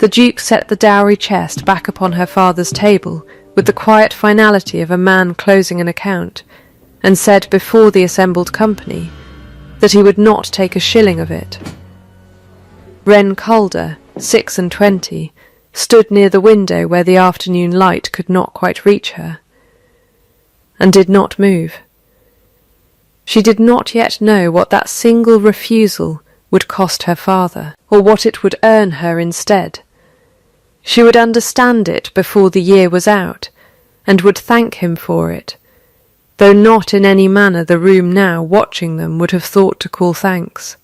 The Duke set the dowry chest back upon her father's table with the quiet finality of a man closing an account, and said before the assembled company that he would not take a shilling of it. Wren Calder, 26, stood near the window where the afternoon light could not quite reach her, and did not move. She did not yet know what that single refusal would cost her father, or what it would earn her instead. She would understand it before the year was out, and would thank him for it, though not in any manner the room now watching them would have thought to call thanks.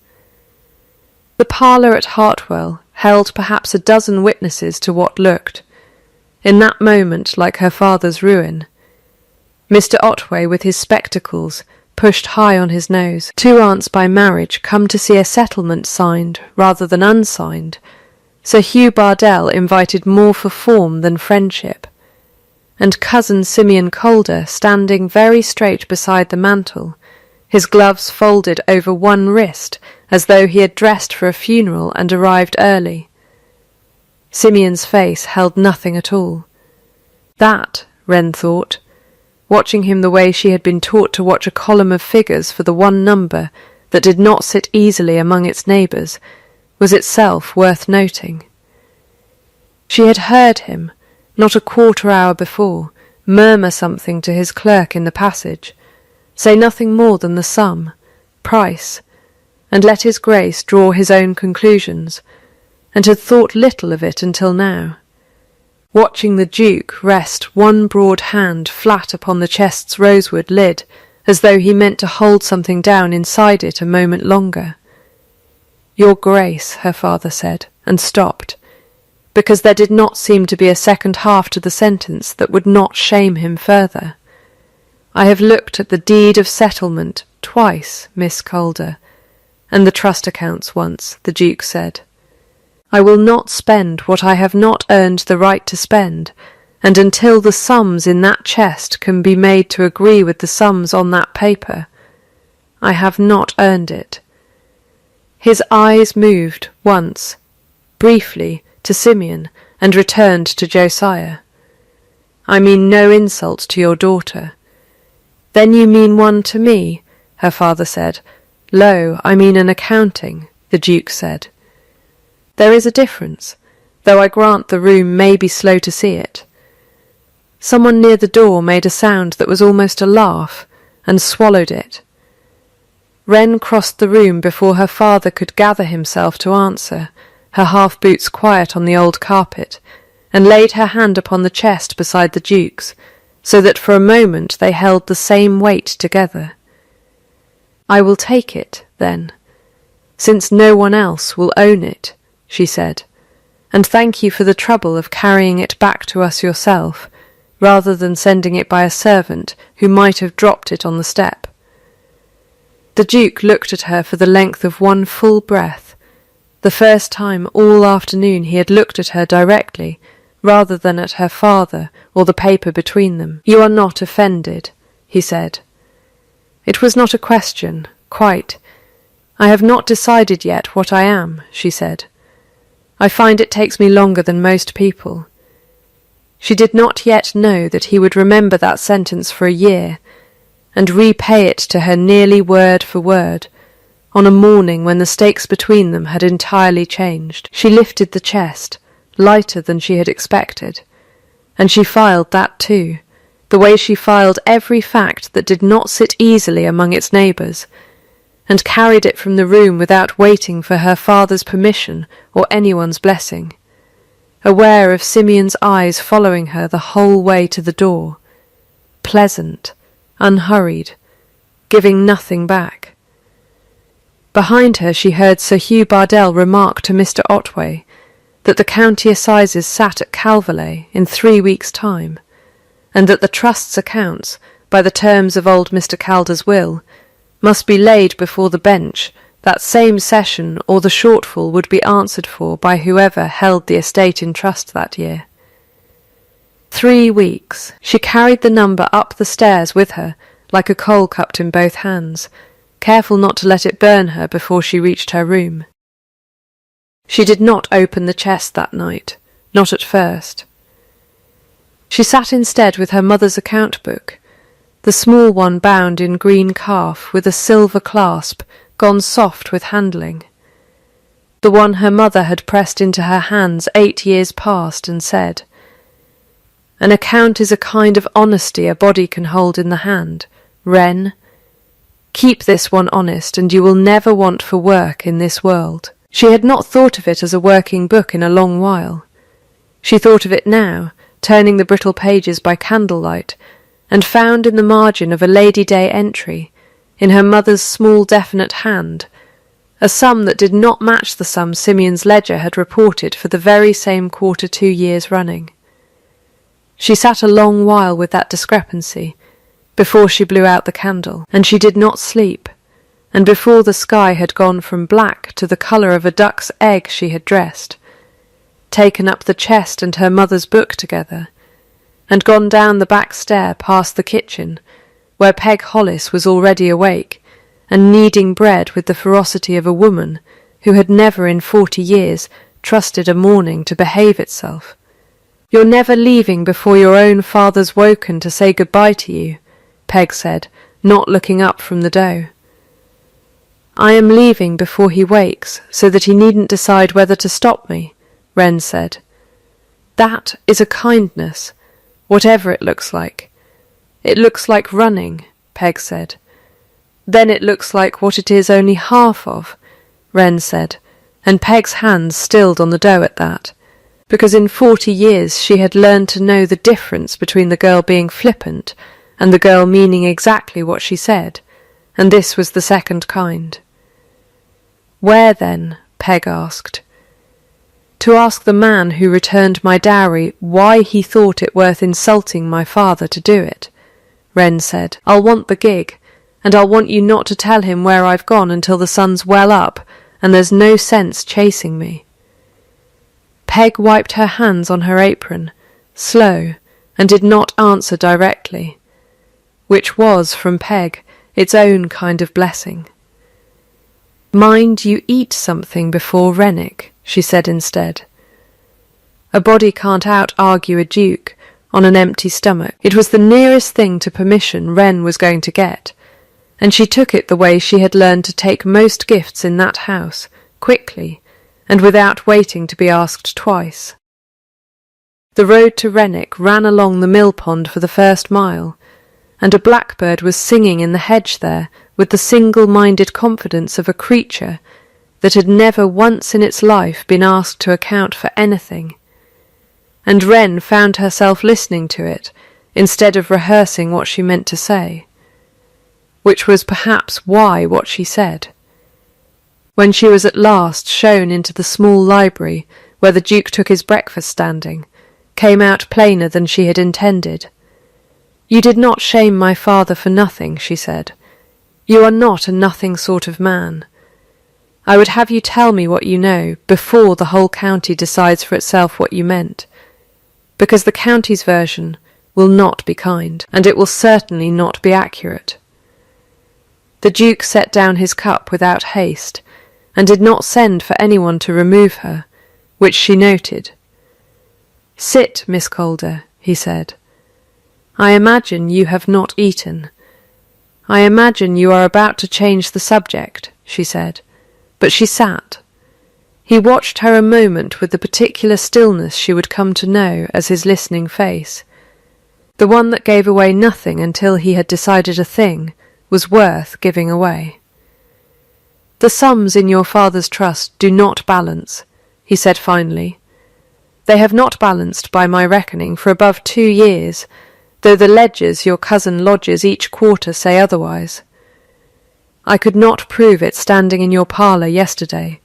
The parlour at Hartwell held perhaps a dozen witnesses to what looked, in that moment, like her father's ruin. Mr. Otway, with his spectacles pushed high on his nose, 2 aunts by marriage come to see a settlement signed rather than unsigned, Sir Hugh Bardell invited more for form than friendship, and cousin Simeon Calder standing very straight beside the mantel, his gloves folded over one wrist as though he had dressed for a funeral and arrived early. Simeon's face held nothing at all. That, Wren thought, watching him the way she had been taught to watch a column of figures for the one number that did not sit easily among its neighbours, was itself worth noting. She had heard him, not a quarter hour before, murmur something to his clerk in the passage, say nothing more than the sum, price, and let his Grace draw his own conclusions, and had thought little of it until now. Watching the Duke rest one broad hand flat upon the chest's rosewood lid, as though he meant to hold something down inside it a moment longer. "Your Grace," her father said, and stopped, because there did not seem to be a second half to the sentence that would not shame him further. "I have looked at the deed of settlement twice, Miss Calder, and the trust accounts once," the Duke said. "I will not spend what I have not earned the right to spend, and until the sums in that chest can be made to agree with the sums on that paper, I have not earned it." His eyes moved once, briefly, to Simeon, and returned to Josiah. "I mean no insult to your daughter." "Then you mean one to me," her father said. "Lo, I mean an accounting," the Duke said. "There is a difference, though I grant the room may be slow to see it." Someone near the door made a sound that was almost a laugh, and swallowed it. Wren crossed the room before her father could gather himself to answer, her half-boots quiet on the old carpet, and laid her hand upon the chest beside the Duke's, so that for a moment they held the same weight together. "I will take it, then, since no one else will own it," she said, "and thank you for the trouble of carrying it back to us yourself, rather than sending it by a servant who might have dropped it on the step." The Duke looked at her for the length of one full breath, the first time all afternoon he had looked at her directly, rather than at her father or the paper between them. "You are not offended," he said. "It was not a question, quite. I have not decided yet what I am," she said. "I find it takes me longer than most people." She did not yet know that he would remember that sentence for a year, and repay it to her nearly word for word, on a morning when the stakes between them had entirely changed. She lifted the chest, lighter than she had expected, and she filed that too, the way she filed every fact that did not sit easily among its neighbours, and carried it from the room without waiting for her father's permission or anyone's blessing, aware of Simeon's eyes following her the whole way to the door, pleasant, unhurried, giving nothing back. Behind her she heard Sir Hugh Bardell remark to Mr. Otway that the county assizes sat at Calverley in 3 weeks' time, and that the trust's accounts, by the terms of old Mr. Calder's will, must be laid before the bench that same session, or the shortfall would be answered for by whoever held the estate in trust that year. 3 weeks. She carried the number up the stairs with her, like a coal cupped in both hands, careful not to let it burn her before she reached her room. She did not open the chest that night, not at first. She sat instead with her mother's account book, the small one bound in green calf with a silver clasp gone soft with handling, the one her mother had pressed into her hands 8 years past and said, "An account is a kind of honesty a body can hold in the hand, Wren. Keep this one honest, and you will never want for work in this world." She had not thought of it as a working book in a long while. She thought of it now, turning the brittle pages by candlelight, and found in the margin of a Lady Day entry, in her mother's small definite hand, a sum that did not match the sum Simeon's ledger had reported for the very same quarter 2 years running. She sat a long while with that discrepancy, before she blew out the candle, and she did not sleep, and before the sky had gone from black to the colour of a duck's egg she had dressed, taken up the chest and her mother's book together, and gone down the back stair past the kitchen, where Peg Hollis was already awake, and kneading bread with the ferocity of a woman who had never in 40 years trusted a morning to behave itself. "You're never leaving before your own father's woken to say good-bye to you," Peg said, not looking up from the dough. "I am leaving before he wakes, so that he needn't decide whether to stop me," Wren said. "That is a kindness, whatever it looks like." "It looks like running," Peg said. "Then it looks like what it is only half of," Wren said, and Peg's hands stilled on the dough at that, because in 40 years she had learned to know the difference between the girl being flippant and the girl meaning exactly what she said, and this was the second kind. "Where, then?" Peg asked. "To ask the man who returned my dowry why he thought it worth insulting my father to do it," Wren said. "I'll want the gig, and I'll want you not to tell him where I've gone until the sun's well up, and there's no sense chasing me." Peg wiped her hands on her apron, slow, and did not answer directly, which was, from Peg, its own kind of blessing. "Mind you eat something before Rennick," she said instead. A body can't out-argue a duke on an empty stomach. It was the nearest thing to permission Wren was going to get, and she took it the way she had learned to take most gifts in that house, quickly, and without waiting to be asked twice. The road to Rennick ran along the mill pond for the first mile, and a blackbird was singing in the hedge there with the single-minded confidence of a creature that had never once in its life been asked to account for anything, and Wren found herself listening to it instead of rehearsing what she meant to say, which was perhaps why what she said. When she was at last shown into the small library where the Duke took his breakfast standing, came out plainer than she had intended. "You did not shame my father for nothing," she said. "You are not a nothing sort of man. I would have you tell me what you know before the whole county decides for itself what you meant, because the county's version will not be kind, and it will certainly not be accurate." The Duke set down his cup without haste, and did not send for anyone to remove her, which she noted. "Sit, Miss Calder," he said. "I imagine you have not eaten. I imagine you are about to change the subject," she said, but she sat. He watched her a moment with the particular stillness she would come to know as his listening face, the one that gave away nothing until he had decided a thing was worth giving away. "The sums in your father's trust do not balance," he said finally. "They have not balanced by my reckoning for above 2 years, though the ledgers your cousin lodges each quarter say otherwise. I could not prove it standing in your parlour yesterday,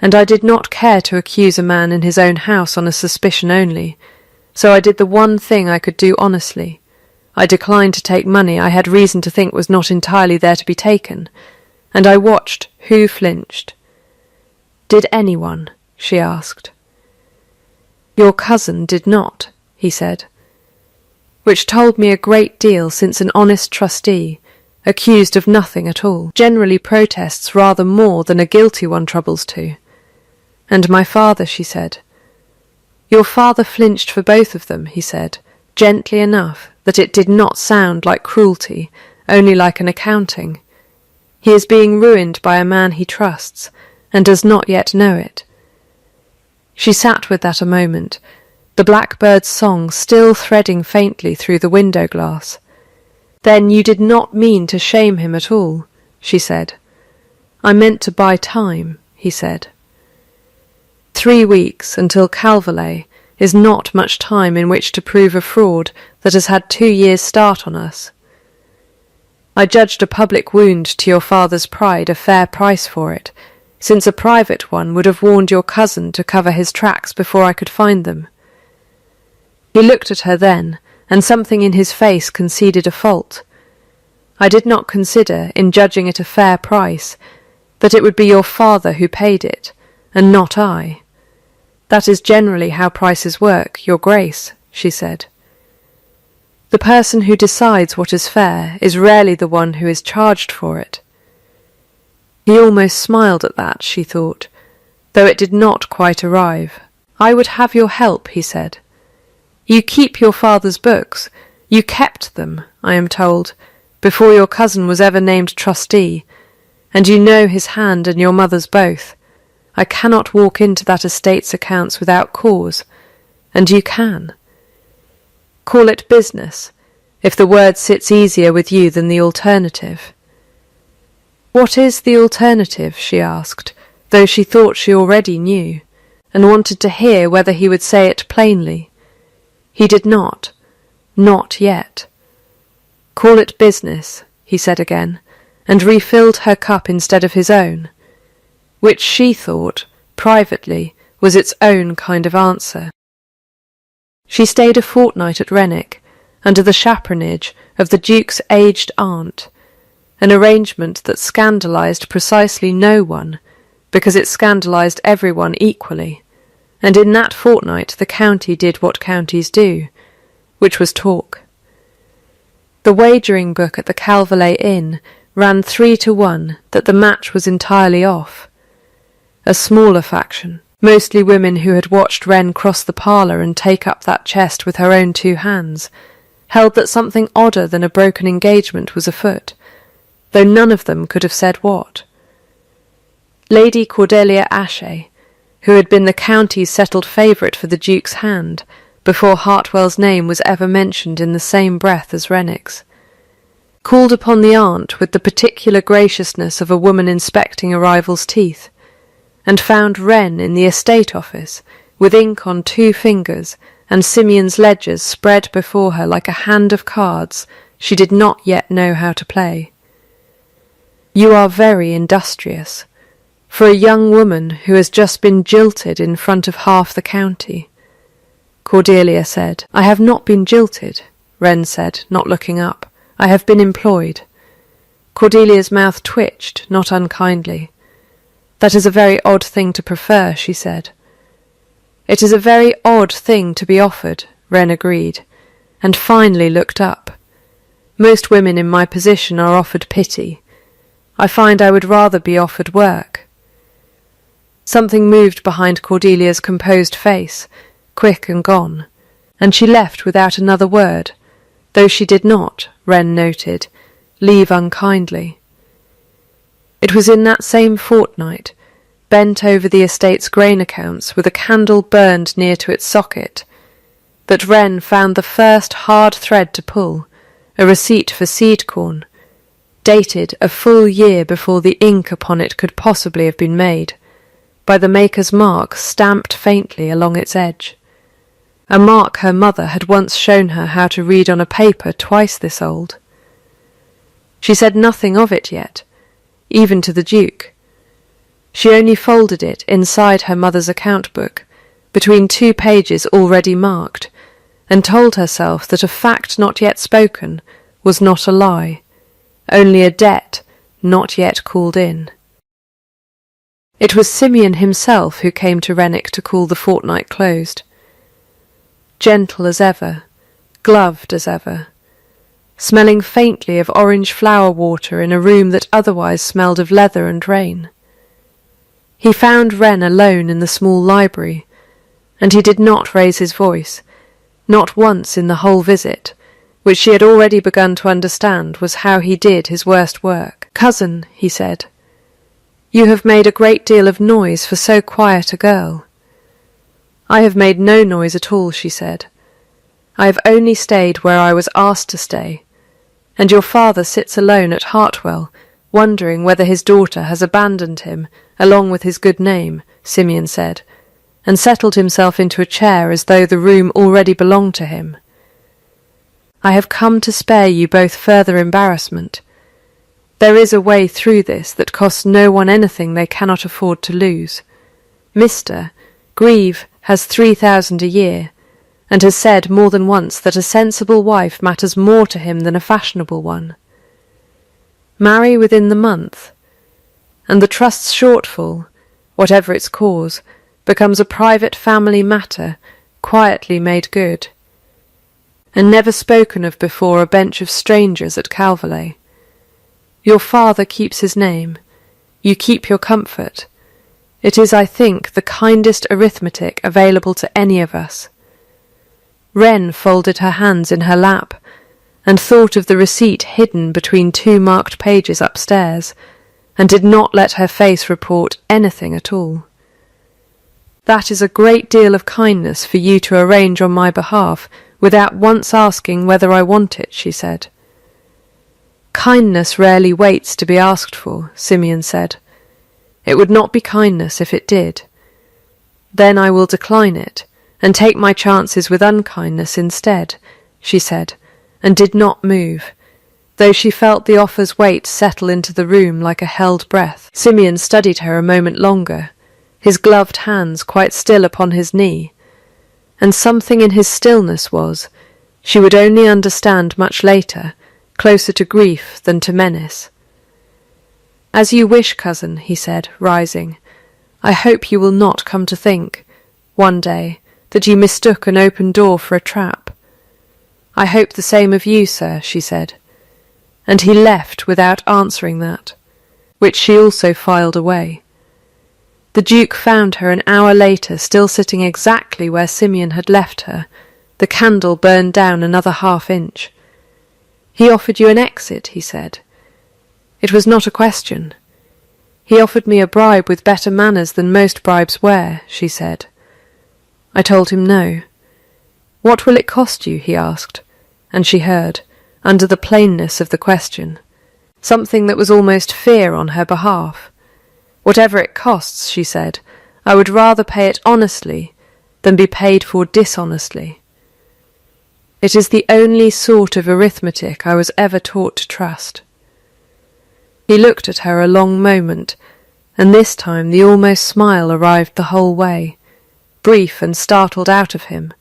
and I did not care to accuse a man in his own house on a suspicion only, so I did the one thing I could do honestly. I declined to take money I had reason to think was not entirely there to be taken, and I watched who flinched." "Did anyone?" she asked. "Your cousin did not," he said, which told me a great deal, since an honest trustee, accused of nothing at all, generally protests rather more than a guilty one troubles to, "And my father," she said. "Your father flinched for both of them," he said, gently enough that it did not sound like cruelty, only like an accounting. "He is being ruined by a man he trusts, and does not yet know it." She sat with that a moment, the blackbird's song still threading faintly through the window glass. "Then you did not mean to shame him at all," she said. "I meant to buy time," he said. 3 weeks until Calverley is not much time in which to prove a fraud that has had 2 years' start on us. I judged a public wound to your father's pride a fair price for it, since a private one would have warned your cousin to cover his tracks before I could find them. He looked at her then, and something in his face conceded a fault. I did not consider, in judging it a fair price, that it would be your father who paid it, and not I. "That is generally how prices work, your grace," she said. "The person who decides what is fair is rarely the one who is charged for it." He almost smiled at that, she thought, though it did not quite arrive. "I would have your help," he said. "You keep your father's books. You kept them, I am told, before your cousin was ever named trustee, and you know his hand and your mother's both. I cannot walk into that estate's accounts without cause, and you can. Call it business, if the word sits easier with you than the alternative." "What is the alternative?" she asked, though she thought she already knew, and wanted to hear whether he would say it plainly. He did not yet. "Call it business," he said again, and refilled her cup instead of his own, which she thought, privately, was its own kind of answer. She stayed a fortnight at Renwick, under the chaperonage of the Duke's aged aunt, an arrangement that scandalised precisely no one, because it scandalised everyone equally, and in that fortnight the county did what counties do, which was talk. The wagering book at the Calverley Inn ran 3-1 that the match was entirely off. A smaller faction, mostly women who had watched Wren cross the parlour and take up that chest with her own 2 hands, held that something odder than a broken engagement was afoot, though none of them could have said what. Lady Cordelia Ashe, who had been the county's settled favourite for the Duke's hand, before Hartwell's name was ever mentioned in the same breath as Renwick's, called upon the aunt with the particular graciousness of a woman inspecting a rival's teeth, and found Wren in the estate office, with ink on 2 fingers, and Simeon's ledgers spread before her like a hand of cards she did not yet know how to play. "You are very industrious, for a young woman who has just been jilted in front of half the county," Cordelia said. "I have not been jilted," Wren said, not looking up. "I have been employed." Cordelia's mouth twitched, not unkindly. "That is a very odd thing to prefer," she said. "It is a very odd thing to be offered," Wren agreed, and finally looked up. "Most women in my position are offered pity. I find I would rather be offered work." Something moved behind Cordelia's composed face, quick and gone, and she left without another word, though she did not, Wren noted, leave unkindly. It was in that same fortnight, bent over the estate's grain accounts with a candle burned near to its socket, that Wren found the first hard thread to pull, a receipt for seed corn, dated a full year before the ink upon it could possibly have been made, by the maker's mark stamped faintly along its edge, a mark her mother had once shown her how to read on a paper twice this old. She said nothing of it yet, even to the Duke. She only folded it inside her mother's account book, between 2 pages already marked, and told herself that a fact not yet spoken was not a lie, only a debt not yet called in. It was Simeon himself who came to Renwick to call the fortnight closed. Gentle as ever, gloved as ever, smelling faintly of orange flower water in a room that otherwise smelled of leather and rain. He found Wren alone in the small library, and he did not raise his voice, not once in the whole visit, which she had already begun to understand was how he did his worst work. "Cousin," he said, "you have made a great deal of noise for so quiet a girl." "I have made no noise at all," she said. "I have only stayed where I was asked to stay, and your father sits alone at Hartwell, wondering whether his daughter has abandoned him along with his good name," Simeon said, and settled himself into a chair as though the room already belonged to him. "I have come to spare you both further embarrassment. There is a way through this that costs no one anything they cannot afford to lose. Mr. Grieve has 3,000 a year, and has said more than once that a sensible wife matters more to him than a fashionable one. Marry within the month, and the trust's shortfall, whatever its cause, becomes a private family matter, quietly made good, and never spoken of before a bench of strangers at Calverley. Your father keeps his name, you keep your comfort. It is, I think, the kindest arithmetic available to any of us." Wren folded her hands in her lap, and thought of the receipt hidden between 2 marked pages upstairs, and did not let her face report anything at all. "That is a great deal of kindness for you to arrange on my behalf without once asking whether I want it," she said. "Kindness rarely waits to be asked for," Simeon said. "It would not be kindness if it did. Then I will decline it, and take my chances with unkindness instead," she said, and did not move, though she felt the offer's weight settle into the room like a held breath. Simeon studied her a moment longer, his gloved hands quite still upon his knee, and something in his stillness was, she would only understand much later, closer to grief than to menace. "As you wish, cousin," he said, rising. "I hope you will not come to think, one day, that you mistook an open door for a trap." "I hope the same of you, sir," she said, and he left without answering that, which she also filed away. The Duke found her an hour later still sitting exactly where Simeon had left her, the candle burned down another half-inch. "He offered you an exit," he said. "It was not a question. He offered me a bribe with better manners than most bribes wear," she said. I told him no. "What will it cost you?" he asked, and she heard, under the plainness of the question, something that was almost fear on her behalf. "Whatever it costs," she said, "I would rather pay it honestly than be paid for dishonestly. It is the only sort of arithmetic I was ever taught to trust." He looked at her a long moment, and this time the almost smile arrived the whole way, brief and startled out of him,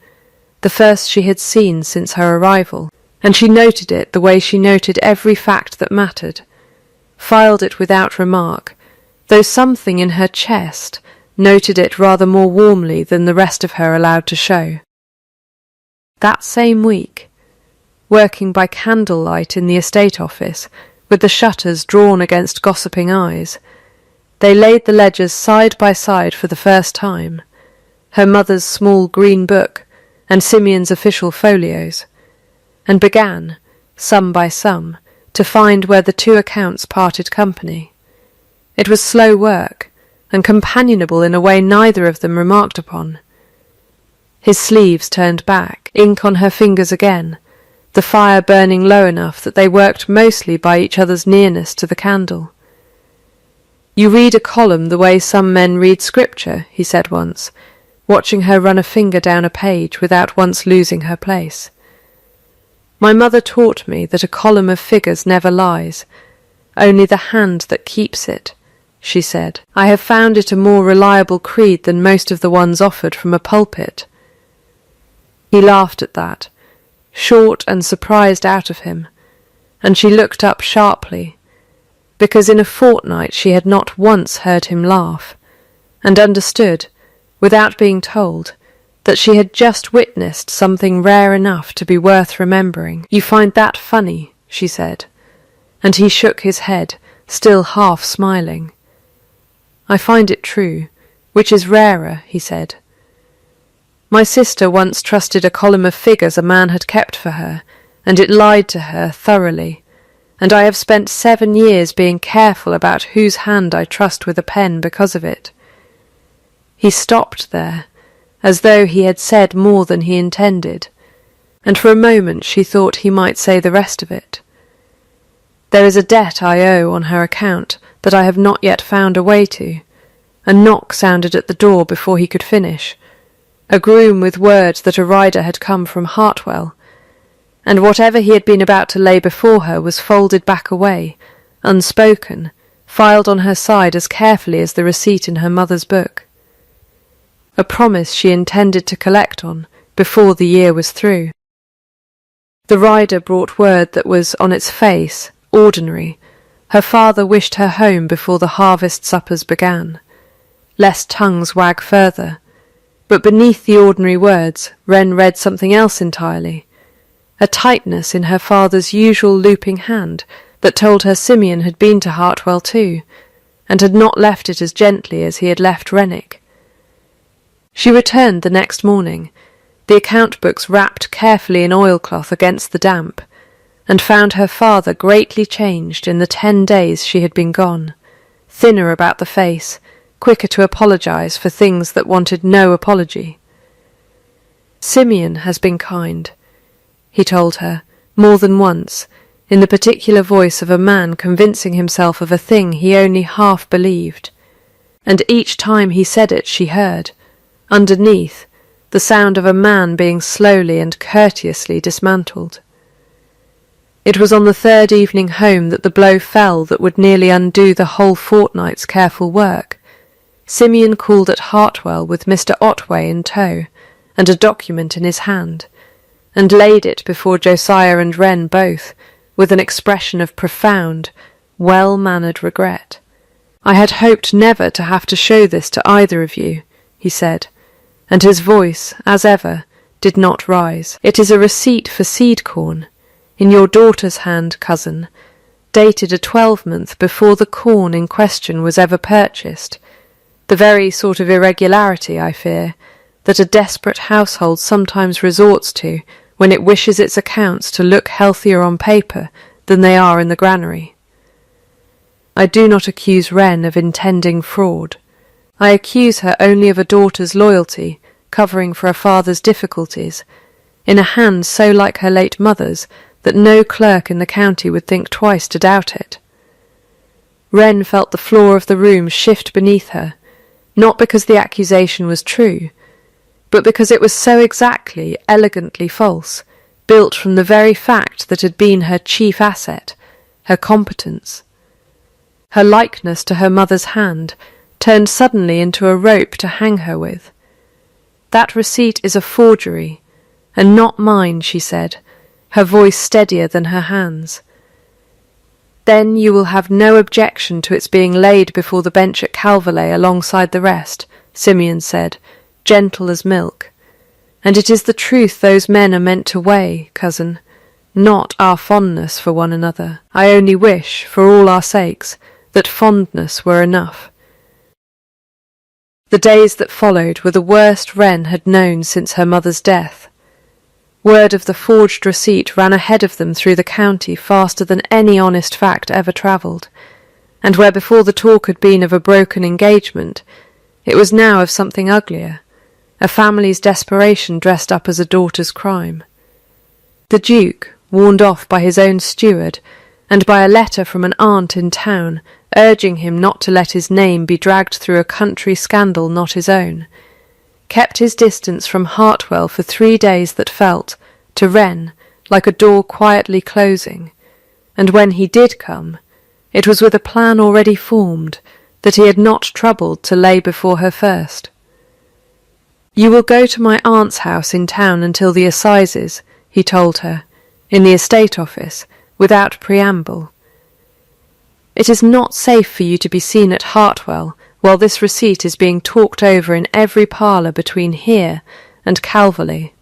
the first she had seen since her arrival, and she noted it the way she noted every fact that mattered, filed it without remark, though something in her chest noted it rather more warmly than the rest of her allowed to show. That same week, working by candlelight in the estate office, with the shutters drawn against gossiping eyes, they laid the ledgers side by side for the first time, her mother's small green book and Simeon's official folios, and began, sum by sum, to find where the 2 accounts parted company. It was slow work, and companionable in a way neither of them remarked upon. His sleeves turned back, ink on her fingers again, the fire burning low enough that they worked mostly by each other's nearness to the candle. "You read a column the way some men read scripture," he said once, watching her run a finger down a page without once losing her place. "My mother taught me that a column of figures never lies, only the hand that keeps it," she said. "I have found it a more reliable creed than most of the ones offered from a pulpit." He laughed at that, short and surprised out of him, and she looked up sharply, because in a fortnight she had not once heard him laugh, and understood, without being told, that she had just witnessed something rare enough to be worth remembering. "You find that funny," she said, and he shook his head, still half smiling. I find it true, which is rarer, he said. My sister once trusted a column of figures a man had kept for her, and it lied to her thoroughly, and I have spent 7 years being careful about whose hand I trust with a pen because of it. He stopped there, as though he had said more than he intended, and for a moment she thought he might say the rest of it. There is a debt I owe on her account that I have not yet found a way to. A knock sounded at the door before he could finish, a groom with word that a rider had come from Hartwell, and whatever he had been about to lay before her was folded back away, unspoken, filed on her side as carefully as the receipt in her mother's book. A promise she intended to collect on before the year was through. The rider brought word that was, on its face, ordinary. Her father wished her home before the harvest suppers began, lest tongues wag further. But beneath the ordinary words, Wren read something else entirely, a tightness in her father's usual looping hand that told her Simeon had been to Hartwell too, and had not left it as gently as he had left Rennick. She returned the next morning, the account books wrapped carefully in oilcloth against the damp, and found her father greatly changed in the 10 days she had been gone, thinner about the face, quicker to apologize for things that wanted no apology. Simeon has been kind, he told her, more than once, in the particular voice of a man convincing himself of a thing he only half believed, and each time he said it she heard, underneath, the sound of a man being slowly and courteously dismantled. It was on the 3rd evening home that the blow fell that would nearly undo the whole fortnight's careful work. Simeon called at Hartwell with Mr. Otway in tow, and a document in his hand, and laid it before Josiah and Wren both, with an expression of profound, well-mannered regret. I had hoped never to have to show this to either of you, he said, and his voice, as ever, did not rise. It is a receipt for seed corn, in your daughter's hand, cousin, dated a 12-month before the corn in question was ever purchased, the very sort of irregularity, I fear, that a desperate household sometimes resorts to when it wishes its accounts to look healthier on paper than they are in the granary. I do not accuse Wren of intending fraud. I accuse her only of a daughter's loyalty, covering for a father's difficulties, in a hand so like her late mother's that no clerk in the county would think twice to doubt it. Wren felt the floor of the room shift beneath her, not because the accusation was true, but because it was so exactly, elegantly false, built from the very fact that had been her chief asset, her competence. Her likeness to her mother's hand turned suddenly into a rope to hang her with. That receipt is a forgery, and not mine, she said, her voice steadier than her hands. Then you will have no objection to its being laid before the bench at Calverley alongside the rest, Simeon said, gentle as milk. And it is the truth those men are meant to weigh, cousin, not our fondness for one another. I only wish, for all our sakes, that fondness were enough. The days that followed were the worst Wren had known since her mother's death. Word of the forged receipt ran ahead of them through the county faster than any honest fact ever travelled, and where before the talk had been of a broken engagement, it was now of something uglier, a family's desperation dressed up as a daughter's crime. The Duke, warned off by his own steward, and by a letter from an aunt in town, urging him not to let his name be dragged through a country scandal not his own, kept his distance from Hartwell for 3 days that felt, to Wren, like a door quietly closing, and when he did come, it was with a plan already formed that he had not troubled to lay before her first. You will go to my aunt's house in town until the assizes, he told her, in the estate office, without preamble. It is not safe for you to be seen at Hartwell while this receipt is being talked over in every parlour between here and Calverley.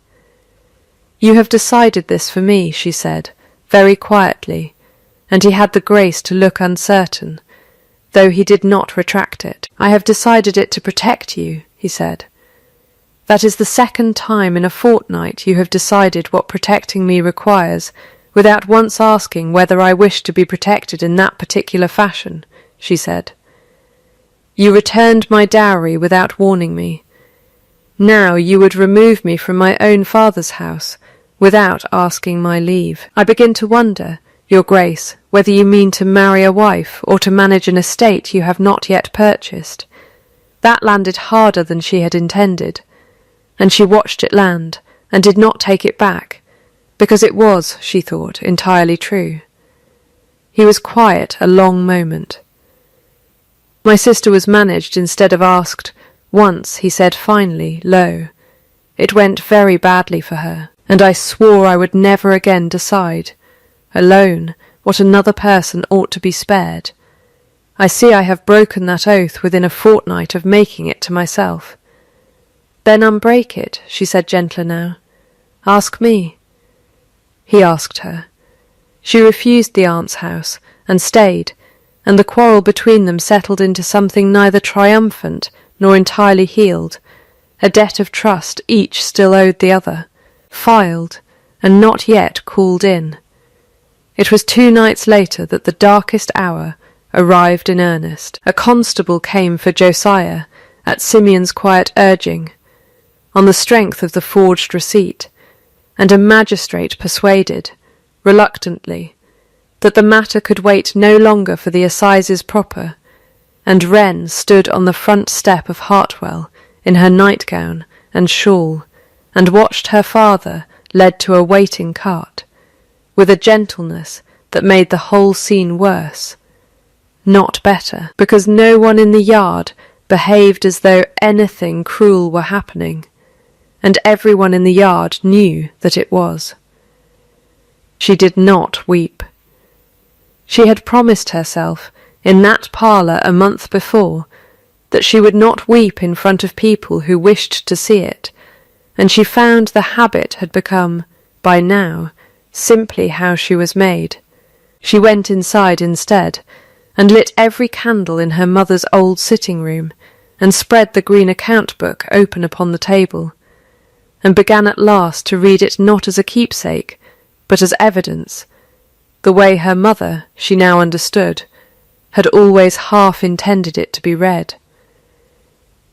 You have decided this for me, she said, very quietly, and he had the grace to look uncertain, though he did not retract it. "I have decided it to protect you," he said. "That is the second time in a fortnight you have decided what protecting me requires, without once asking whether I wish to be protected in that particular fashion," she said. "You returned my dowry without warning me. Now you would remove me from my own father's house, without asking my leave. I begin to wonder, Your Grace, whether you mean to marry a wife or to manage an estate you have not yet purchased." That landed harder than she had intended, and she watched it land, and did not take it back, because it was, she thought, entirely true. He was quiet a long moment. "My sister was managed instead of asked. Once," he said finally, low. "It went very badly for her, and I swore I would never again decide, alone, what another person ought to be spared. I see I have broken that oath within a fortnight of making it to myself." "Then unbreak it," she said gentler now. "Ask me." He asked her. She refused the aunt's house, and stayed, and the quarrel between them settled into something neither triumphant nor entirely healed, a debt of trust each still owed the other, filed, and not yet called in. It was 2 nights later that the darkest hour arrived in earnest. A constable came for Josiah, at Simeon's quiet urging, on the strength of the forged receipt, and a magistrate persuaded, reluctantly, that the matter could wait no longer for the assizes proper, and Wren stood on the front step of Hartwell in her nightgown and shawl, and watched her father led to a waiting cart, with a gentleness that made the whole scene worse, not better, because no one in the yard behaved as though anything cruel were happening, and everyone in the yard knew that it was. She did not weep. She had promised herself, in that parlour a month before, that she would not weep in front of people who wished to see it, and she found the habit had become, by now, simply how she was made. She went inside instead, and lit every candle in her mother's old sitting-room, and spread the green account-book open upon the table, and began at last to read it not as a keepsake, but as evidence, the way her mother, she now understood, had always half intended it to be read.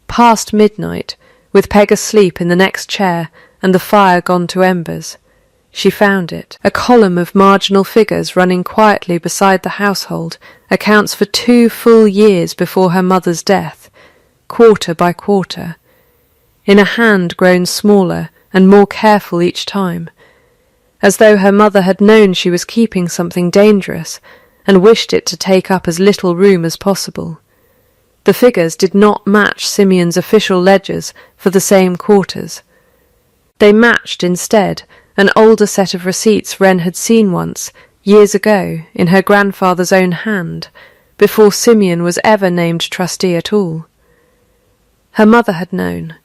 Past midnight, with Peg asleep in the next chair and the fire gone to embers, she found it. A column of marginal figures running quietly beside the household accounts for 2 full years before her mother's death, quarter by quarter, in a hand grown smaller and more careful each time, as though her mother had known she was keeping something dangerous and wished it to take up as little room as possible. The figures did not match Simeon's official ledgers for the same quarters. They matched, instead, an older set of receipts Wren had seen once, years ago, in her grandfather's own hand, before Simeon was ever named trustee at all. Her mother had known.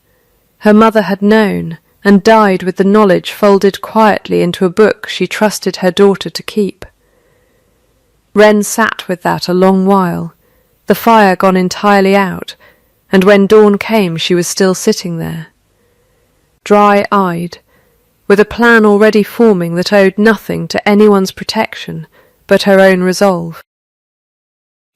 Her mother had known, and died with the knowledge folded quietly into a book she trusted her daughter to keep. Wren sat with that a long while, the fire gone entirely out, and when dawn came she was still sitting there, dry-eyed, with a plan already forming that owed nothing to anyone's protection but her own resolve.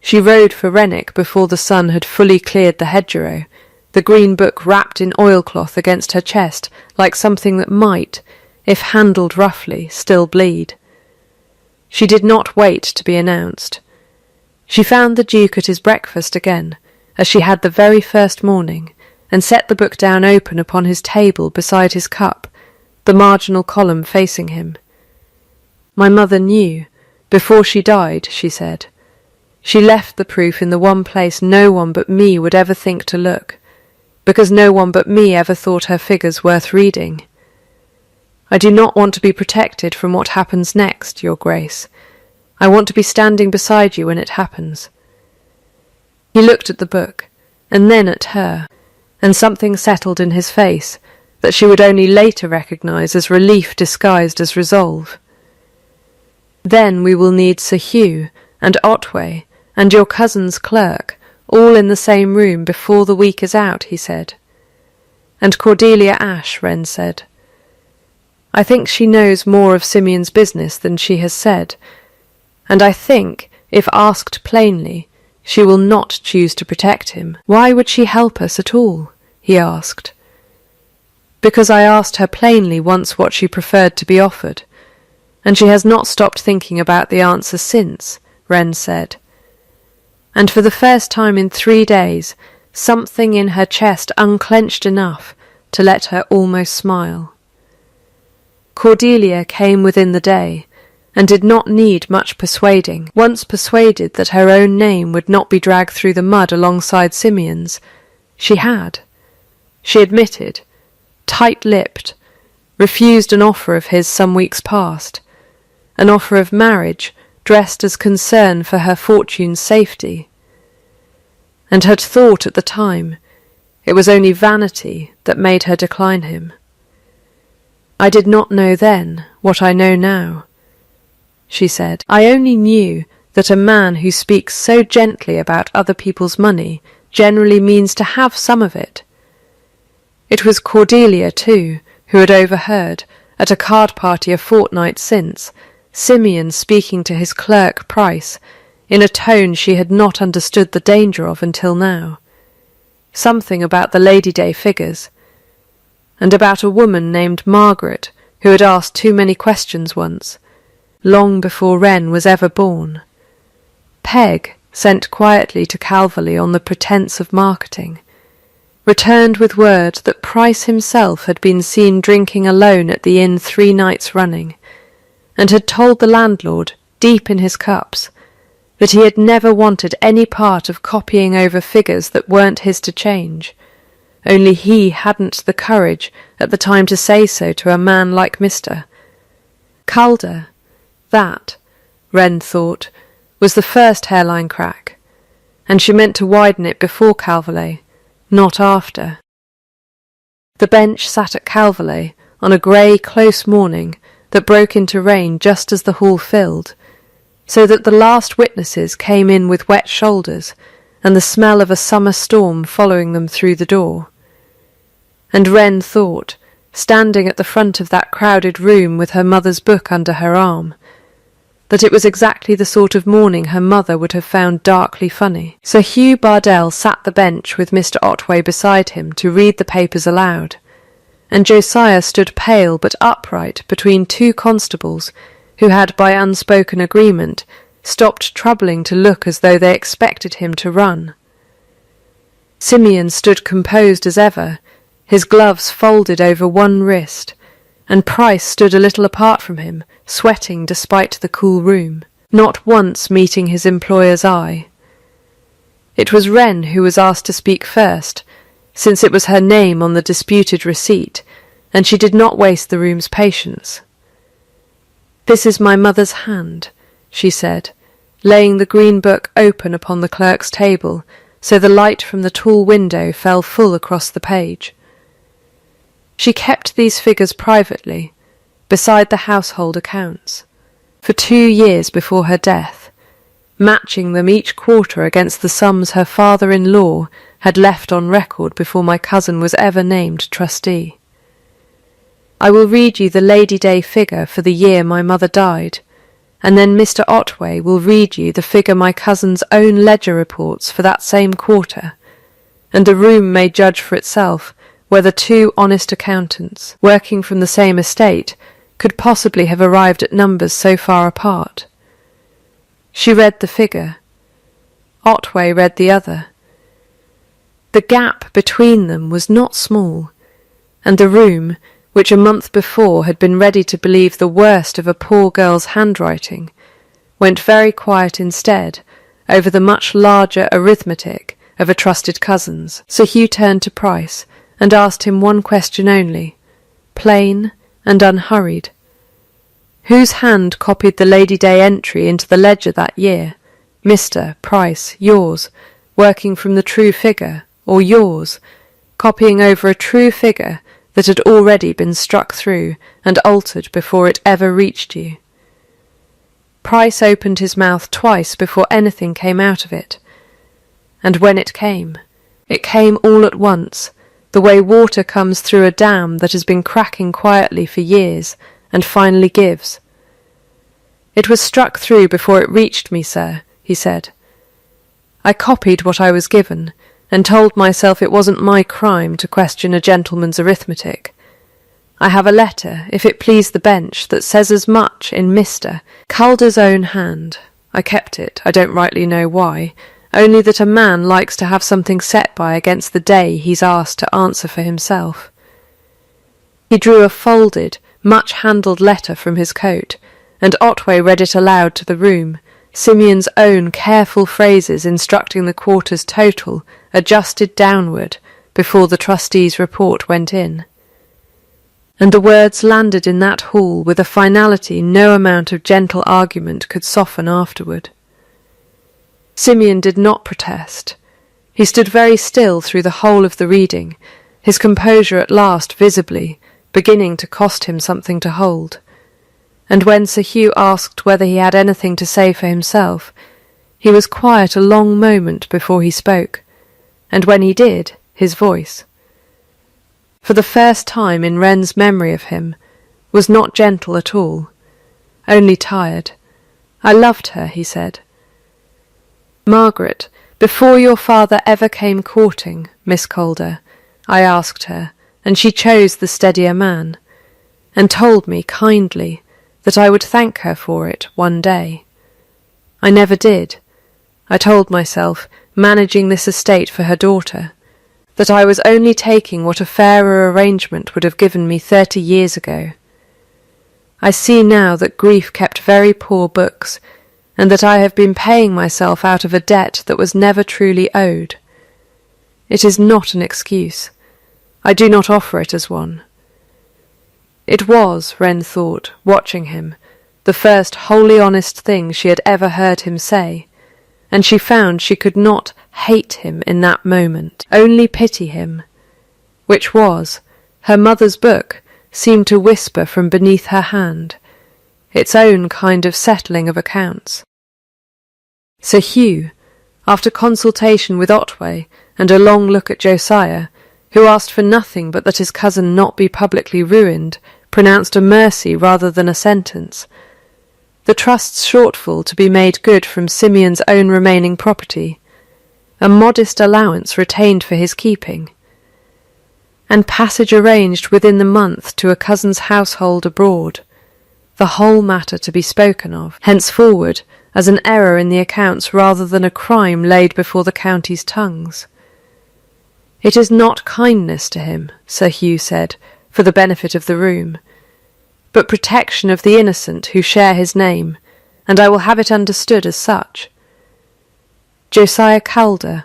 She rode for Renwick before the sun had fully cleared the hedgerow, the green book wrapped in oilcloth against her chest like something that might, if handled roughly, still bleed. She did not wait to be announced. She found the Duke at his breakfast again, as she had the very first morning, and set the book down open upon his table beside his cup, the marginal column facing him. "My mother knew. Before she died," she said. "She left the proof in the one place no one but me would ever think to look, because no one but me ever thought her figures worth reading. I do not want to be protected from what happens next, Your Grace. I want to be standing beside you when it happens." He looked at the book, and then at her, and something settled in his face that she would only later recognise as relief disguised as resolve. "Then we will need Sir Hugh, and Otway, "And your cousin's clerk, all in the same room before the week is out," he said. "And Cordelia Ashe," Wren said. "I think she knows more of Simeon's business than she has said, and I think, if asked plainly, she will not choose to protect him." "Why would she help us at all?" he asked. "Because I asked her plainly once what she preferred to be offered, and she has not stopped thinking about the answer since," Wren said. And for the first time in 3 days, something in her chest unclenched enough to let her almost smile. Cordelia came within the day, and did not need much persuading. Once persuaded that her own name would not be dragged through the mud alongside Simeon's, she had. She admitted, tight-lipped, refused an offer of his some weeks past, an offer of marriage dressed as concern for her fortune's safety, and had thought at the time it was only vanity that made her decline him. "I did not know then what I know now," she said. "I only knew that a man who speaks so gently about other people's money generally means to have some of it." It was Cordelia, too, who had overheard, at a card party a fortnight since, Simeon speaking to his clerk Price in a tone she had not understood the danger of until now. Something about the Lady Day figures, and about a woman named Margaret who had asked too many questions once, long before Wren was ever born. Peg, sent quietly to Calverley on the pretence of marketing, returned with word that Price himself had been seen drinking alone at the inn 3 nights running, and had told the landlord, deep in his cups, that he had never wanted any part of copying over figures that weren't his to change, only he hadn't the courage at the time to say so to a man like Mr. Calder. That, Wren thought, was the first hairline crack, and she meant to widen it before Calverley, not after. The bench sat at Calverley on a grey, close morning that broke into rain just as the hall filled, so that the last witnesses came in with wet shoulders and the smell of a summer storm following them through the door. And Wren thought, standing at the front of that crowded room with her mother's book under her arm, that it was exactly the sort of morning her mother would have found darkly funny. Sir Hugh Bardell sat the bench with Mr. Otway beside him to read the papers aloud, and Josiah stood pale but upright between 2 constables who had by unspoken agreement stopped troubling to look as though they expected him to run. Simeon stood composed as ever, his gloves folded over one wrist, and Price stood a little apart from him, sweating despite the cool room, not once meeting his employer's eye. It was Wren who was asked to speak first, since it was her name on the disputed receipt, and she did not waste the room's patience. "This is my mother's hand," she said, laying the green book open upon the clerk's table, so the light from the tall window fell full across the page. She kept these figures privately, beside the household accounts, for 2 years before her death, matching them each quarter against the sums her father-in-law had left on record before my cousin was ever named trustee. I will read you the Lady Day figure for the year my mother died, and then Mr. Otway will read you the figure my cousin's own ledger reports for that same quarter, and the room may judge for itself whether 2 honest accountants, working from the same estate, could possibly have arrived at numbers so far apart. She read the figure. Otway read the other. The gap between them was not small, and the room, which a month before had been ready to believe the worst of a poor girl's handwriting, went very quiet instead over the much larger arithmetic of a trusted cousin's. Sir Hugh turned to Price and asked him one question only, plain and unhurried. "Whose hand copied the Lady Day entry into the ledger that year? Mr. Price, yours, working from the true figure, or yours, copying over a true figure that had already been struck through and altered before it ever reached you?" Price opened his mouth twice before anything came out of it. And when it came all at once, the way water comes through a dam that has been cracking quietly for years and finally gives. "It was struck through before it reached me, sir," he said. I copied what I was given, and told myself it wasn't my crime to question a gentleman's arithmetic. I have a letter, if it please the bench, that says as much in Mr. Calder's own hand. I kept it, I don't rightly know why, only that a man likes to have something set by against the day he's asked to answer for himself. He drew a folded, much-handled letter from his coat, and Otway read it aloud to the room, Simeon's own careful phrases instructing the quarter's total, adjusted downward, before the trustees' report went in. And the words landed in that hall with a finality no amount of gentle argument could soften afterward. Simeon did not protest. He stood very still through the whole of the reading, his composure at last visibly beginning to cost him something to hold. And when Sir Hugh asked whether he had anything to say for himself, he was quiet a long moment before he spoke, and when he did, his voice, for the first time in Wren's memory of him, was not gentle at all, only tired. "I loved her," he said. "Margaret, before your father ever came courting, Miss Calder, I asked her, and she chose the steadier man, and told me kindly that I would thank her for it one day. I never did. I told myself, managing this estate for her daughter, that I was only taking what a fairer arrangement would have given me 30 years ago. I see now that grief kept very poor books, and that I have been paying myself out of a debt that was never truly owed. It is not an excuse. I do not offer it as one." It was, Wren thought, watching him, the first wholly honest thing she had ever heard him say, and she found she could not hate him in that moment, only pity him, which was, her mother's book seemed to whisper from beneath her hand, its own kind of settling of accounts. Sir Hugh, after consultation with Otway and a long look at Josiah, who asked for nothing but that his cousin not be publicly ruined, pronounced a mercy rather than a sentence, the trust's shortfall to be made good from Simeon's own remaining property, a modest allowance retained for his keeping, and passage arranged within the month to a cousin's household abroad, the whole matter to be spoken of, henceforward, as an error in the accounts rather than a crime laid before the county's tongues. "It is not kindness to him," Sir Hugh said, for the benefit of the room, "but protection of the innocent who share his name, and I will have it understood as such. Josiah Calder,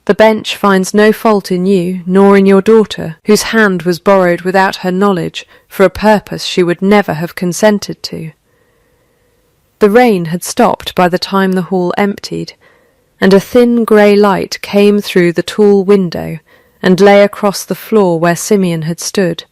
the bench finds no fault in you, nor in your daughter, whose hand was borrowed without her knowledge for a purpose she would never have consented to." The rain had stopped by the time the hall emptied, and a thin grey light came through the tall window and lay across the floor where Simeon had stood,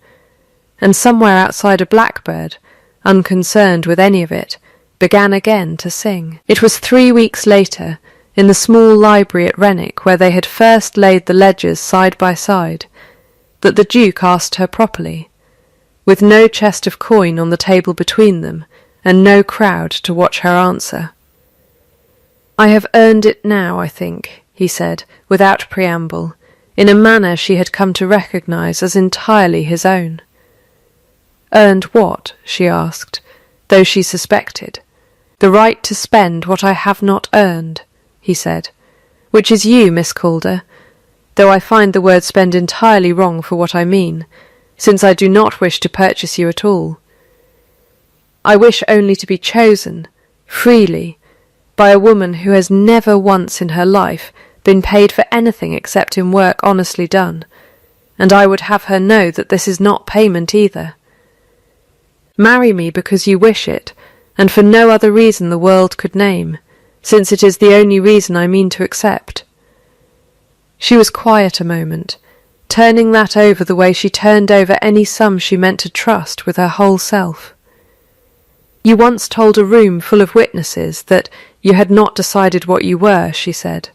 and somewhere outside a blackbird, unconcerned with any of it, began again to sing. It was 3 weeks later, in the small library at Renwick, where they had first laid the ledgers side by side, that the Duke asked her properly, with no chest of coin on the table between them, and no crowd to watch her answer. "I have earned it now, I think," he said, without preamble, in a manner she had come to recognise as entirely his own. "Earned what?" she asked, though she suspected. "The right to spend what I have not earned," he said, "which is you, Miss Calder, though I find the word spend entirely wrong for what I mean, since I do not wish to purchase you at all. I wish only to be chosen, freely, by a woman who has never once in her life been paid for anything except in work honestly done, and I would have her know that this is not payment either. Marry me because you wish it, and for no other reason the world could name, since it is the only reason I mean to accept." She was quiet a moment, turning that over the way she turned over any sum she meant to trust with her whole self. "You once told a room full of witnesses that you had not decided what you were," she said.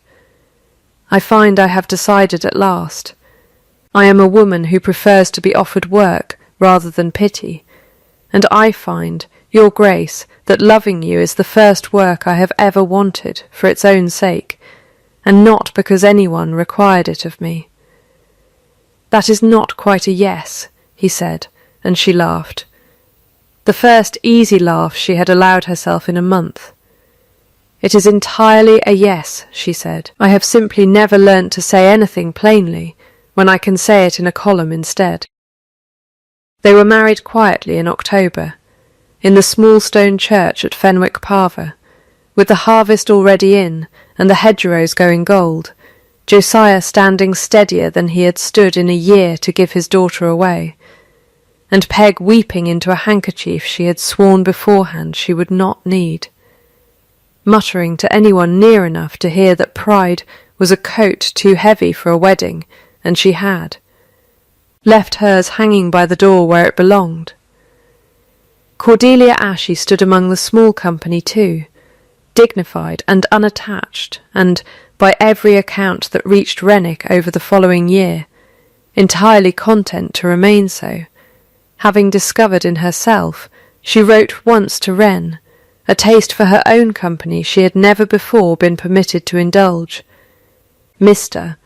"I find I have decided at last. I am a woman who prefers to be offered work rather than pity, and I find, Your Grace, that loving you is the first work I have ever wanted for its own sake, and not because anyone required it of me." "That is not quite a yes," he said, and she laughed. The first easy laugh she had allowed herself in a month. "It is entirely a yes," she said. "I have simply never learnt to say anything plainly, when I can say it in a column instead." They were married quietly in October, in the small stone church at Fenwick Parva, with the harvest already in and the hedgerows going gold, Josiah standing steadier than he had stood in a year to give his daughter away, and Peg weeping into a handkerchief she had sworn beforehand she would not need, muttering to anyone near enough to hear that pride was a coat too heavy for a wedding, and she had left hers hanging by the door where it belonged. Cordelia Ashley stood among the small company too, dignified and unattached, and, by every account that reached Renwick over the following year, entirely content to remain so. Having discovered in herself, she wrote once to Wren, a taste for her own company she had never before been permitted to indulge. Mr.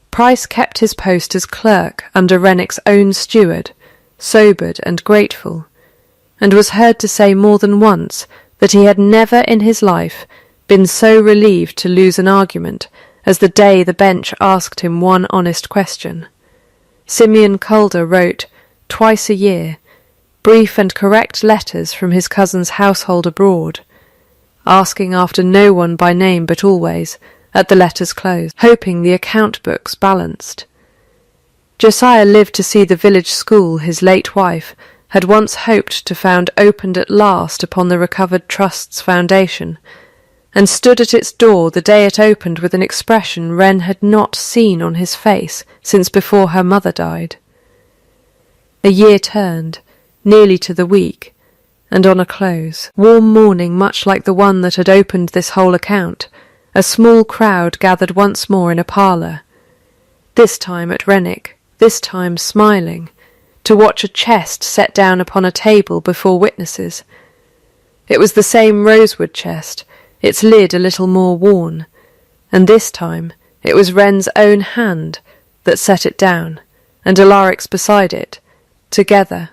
Price kept his post as clerk under Renwick's own steward, sobered and grateful, and was heard to say more than once that he had never in his life been so relieved to lose an argument as the day the bench asked him one honest question. Simeon Calder wrote, twice a year, brief and correct letters from his cousin's household abroad, asking after no one by name but always, at the letter's close, hoping the account books balanced. Josiah lived to see the village school his late wife had once hoped to found opened at last upon the recovered trust's foundation, and stood at its door the day it opened with an expression Wren had not seen on his face since before her mother died. A year turned, nearly to the week, and on a close. Warm morning much like the one that had opened this whole account, a small crowd gathered once more in a parlour, this time at Renwick, this time smiling, to watch a chest set down upon a table before witnesses. It was the same rosewood chest, its lid a little more worn, and this time it was Wren's own hand that set it down, and Alaric's beside it, together,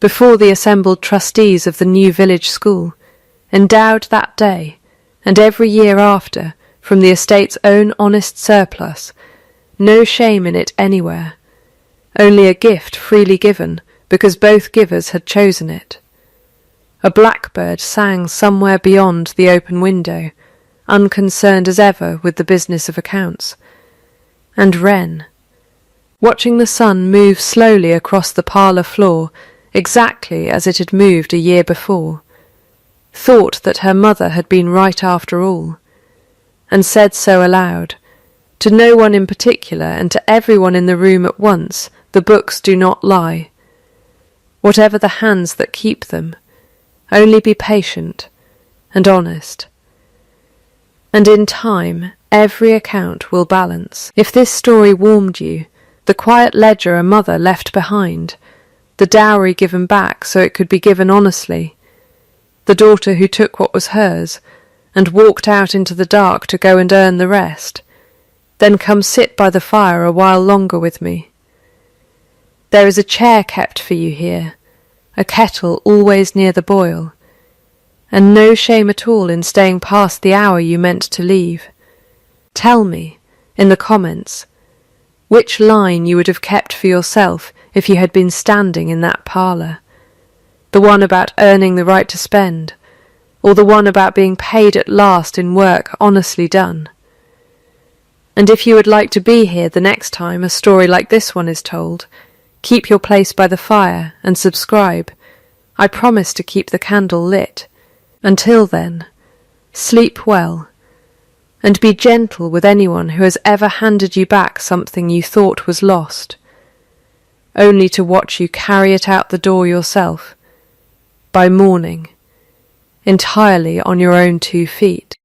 before the assembled trustees of the new village school, endowed that day, and every year after, from the estate's own honest surplus, no shame in it anywhere, only a gift freely given, because both givers had chosen it. A blackbird sang somewhere beyond the open window, unconcerned as ever with the business of accounts. And Wren, watching the sun move slowly across the parlour floor, exactly as it had moved a year before, thought that her mother had been right after all, and said so aloud, to no one in particular and to everyone in the room at once, the books do not lie. Whatever the hands that keep them, only be patient and honest. And in time every account will balance. If this story warmed you, the quiet ledger a mother left behind, the dowry given back so it could be given honestly, the daughter who took what was hers, and walked out into the dark to go and earn the rest, then come sit by the fire a while longer with me. There is a chair kept for you here, a kettle always near the boil, and no shame at all in staying past the hour you meant to leave. Tell me, in the comments, which line you would have kept for yourself if you had been standing in that parlour. The one about earning the right to spend, or the one about being paid at last in work honestly done. And if you would like to be here the next time a story like this one is told, keep your place by the fire and subscribe. I promise to keep the candle lit. Until then, sleep well, and be gentle with anyone who has ever handed you back something you thought was lost, only to watch you carry it out the door yourself, by morning, entirely on your own 2 feet.